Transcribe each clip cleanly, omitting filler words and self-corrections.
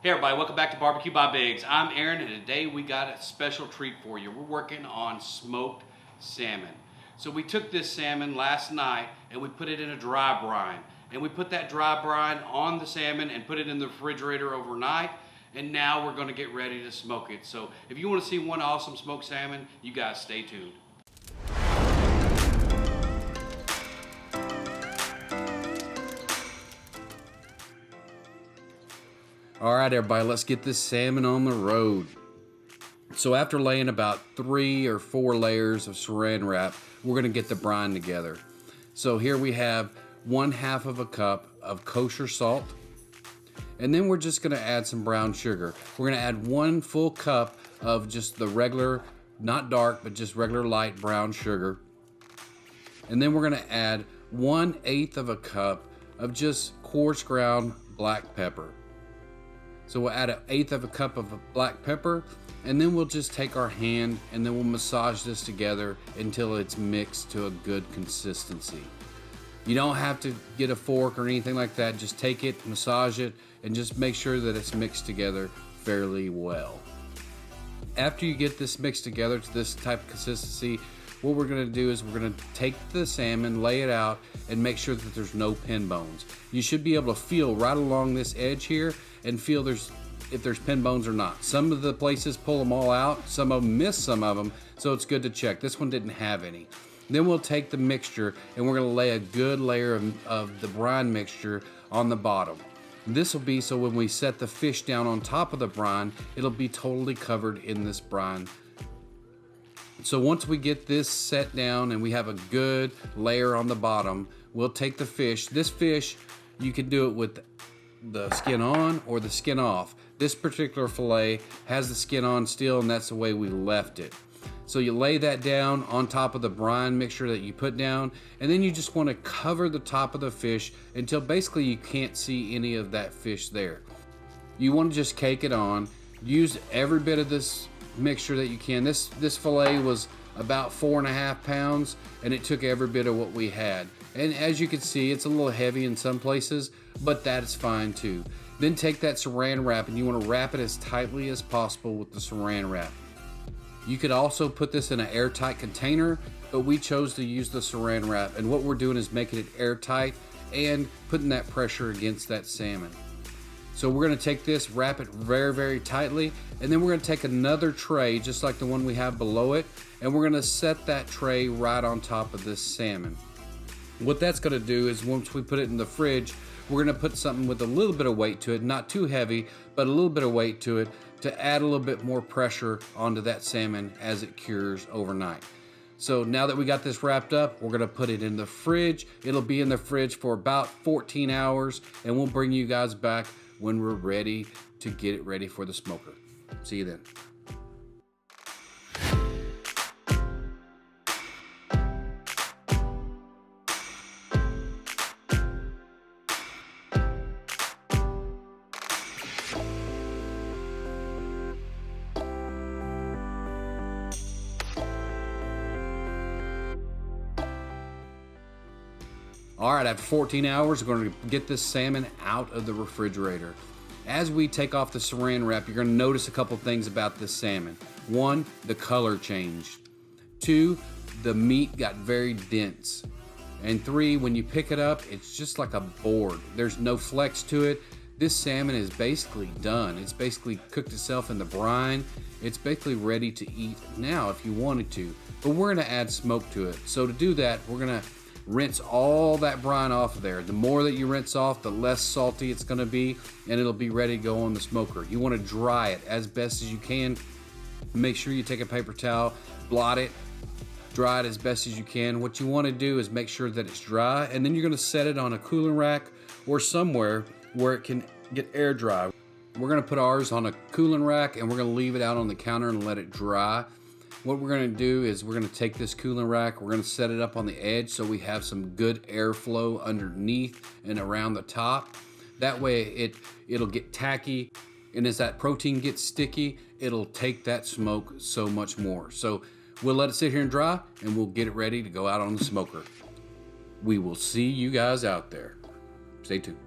Hey everybody, welcome back to Barbecue by Biggs. I'm Aaron and today we got a special treat for you. We're working on smoked salmon. So we took this salmon last night and we put it in a dry brine. And we put that dry brine on the salmon and put it in the refrigerator overnight. And now we're gonna get ready to smoke it. So if you wanna see one awesome smoked salmon, you guys stay tuned. All right, everybody, let's get this salmon on the road. So after laying about 3 or 4 layers of saran wrap, we're gonna get the brine together. So here we have 1/2 of a cup of kosher salt. And then we're just gonna add some brown sugar. We're gonna add 1 full cup of just the regular, not dark, but just regular light brown sugar. And then we're gonna add 1/8 of a cup of just coarse ground black pepper. So we'll add 1/8 of a cup of black pepper, and then we'll just take our hand and then we'll massage this together until it's mixed to a good consistency. You don't have to get a fork or anything like that. Just take it, massage it, and just make sure that it's mixed together fairly well. After you get this mixed together to this type of consistency, what we're gonna do is we're gonna take the salmon, lay it out, and make sure that there's no pin bones. You should be able to feel right along this edge here and feel if there's pin bones or not. Some of the places pull them all out, some of them miss some of them, so it's good to check. This one didn't have any. Then we'll take the mixture and we're gonna lay a good layer of the brine mixture on the bottom. This will be so when we set the fish down on top of the brine, it'll be totally covered in this brine. So once we get this set down and we have a good layer on the bottom, we'll take the fish. This fish, you can do it with the skin on or the skin off. This particular filet has the skin on still, and that's the way we left it. So you lay that down on top of the brine mixture that you put down, and then you just want to cover the top of the fish until basically you can't see any of that fish there. You want to just cake it on. Use every bit of this mixture that you can. This filet was about 4.5 pounds, and it took every bit of what we had. And as you can see, it's a little heavy in some places, but that's fine too. Then take that saran wrap and you want to wrap it as tightly as possible with the saran wrap. You could also put this in an airtight container, but we chose to use the saran wrap, and what we're doing is making it airtight and putting that pressure against that salmon. So we're gonna take this, wrap it very, very tightly, and then we're gonna take another tray, just like the one we have below it, and we're gonna set that tray right on top of this salmon. What that's gonna do is once we put it in the fridge, we're gonna put something with a little bit of weight to it, not too heavy, but a little bit of weight to it to add a little bit more pressure onto that salmon as it cures overnight. So now that we got this wrapped up, we're gonna put it in the fridge. It'll be in the fridge for about 14 hours, and we'll bring you guys back when we're ready to get it ready for the smoker. See you then. All right, after 14 hours, we're going to get this salmon out of the refrigerator. As we take off the saran wrap, you're going to notice a couple things about this salmon. 1, the color changed. 2, the meat got very dense. And 3, when you pick it up, it's just like a board. There's no flex to it. This salmon is basically done. It's basically cooked itself in the brine. It's basically ready to eat now if you wanted to. But we're going to add smoke to it. So to do that, we're going to rinse all that brine off of there. The more that you rinse off, the less salty it's gonna be, and it'll be ready to go on the smoker. You wanna dry it as best as you can. Make sure you take a paper towel, blot it, dry it as best as you can. What you wanna do is make sure that it's dry, and then you're gonna set it on a cooling rack or somewhere where it can get air dry. We're gonna put ours on a cooling rack, and we're gonna leave it out on the counter and let it dry. What we're gonna do is we're gonna take this cooling rack, we're gonna set it up on the edge so we have some good airflow underneath and around the top. That way it'll get tacky, and as that protein gets sticky, it'll take that smoke so much more. So we'll let it sit here and dry, and we'll get it ready to go out on the smoker. We will see you guys out there. Stay tuned.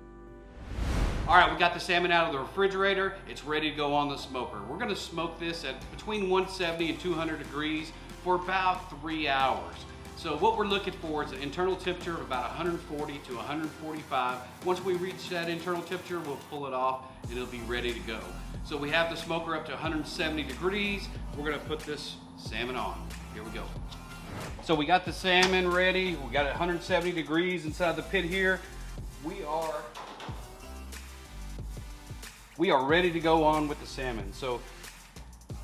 All right, we got the salmon out of the refrigerator. It's ready to go on the smoker. We're gonna smoke this at between 170 and 200 degrees for about 3 hours. So what we're looking for is an internal temperature of about 140 to 145. Once we reach that internal temperature, we'll pull it off and it'll be ready to go. So we have the smoker up to 170 degrees. We're gonna put this salmon on. Here we go. So we got the salmon ready. We got it 170 degrees inside the pit here. We are ready to go on with the salmon. So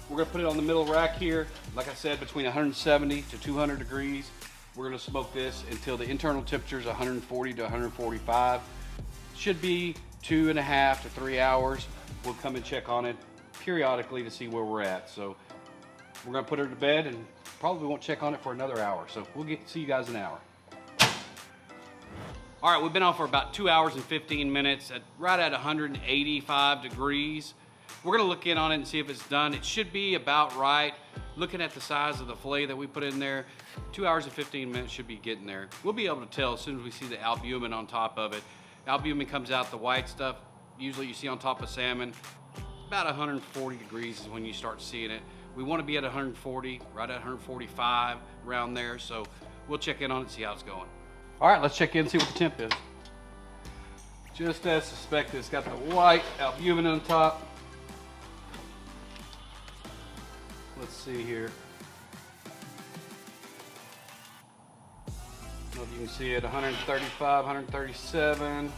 we're gonna put it on the middle rack here. Like I said, between 170 to 200 degrees. We're gonna smoke this until the internal temperature is 140 to 145. Should be 2.5 to 3 hours. We'll come and check on it periodically to see where we're at. So we're gonna put her to bed and probably won't check on it for another hour. So we'll see you guys in an hour. All right, we've been on for about 2 hours and 15 minutes right at 185 degrees. We're gonna look in on it and see if it's done. It should be about right. Looking at the size of the filet that we put in there, 2 hours and 15 minutes should be getting there. We'll be able to tell as soon as we see the albumin on top of it. Albumin comes out, the white stuff, usually you see on top of salmon. About 140 degrees is when you start seeing it. We wanna be at 140, right at 145, around there. So we'll check in on it and see how it's going. All right, let's check in and see what the temp is. Just as suspected, it's got the white albumin on top. Let's see here. I don't know if you can see it, 135, 137,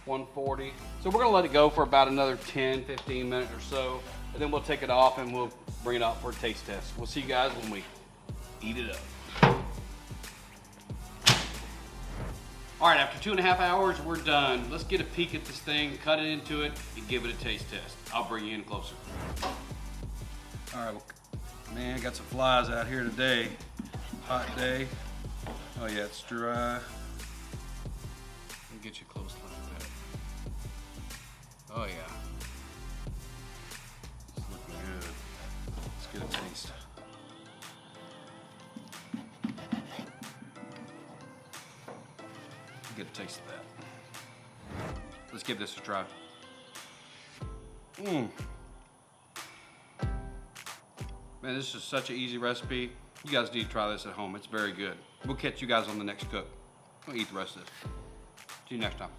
140. So we're gonna let it go for about another 10, 15 minutes or so, and then we'll take it off and we'll bring it out for a taste test. We'll see you guys when we eat it up. All right, after 2.5 hours, we're done. Let's get a peek at this thing, cut it into it, and give it a taste test. I'll bring you in closer. All right, well, man, got some flies out here today. Hot day. Oh yeah, it's dry. Let me get you close like that. Oh yeah. It's looking good. Let's get a taste. Get a taste of that. Let's give this a try. Man, this is such an easy recipe. You guys need to try this at home. It's very good. We'll catch you guys on the next cook. We'll eat the rest of this. See you next time.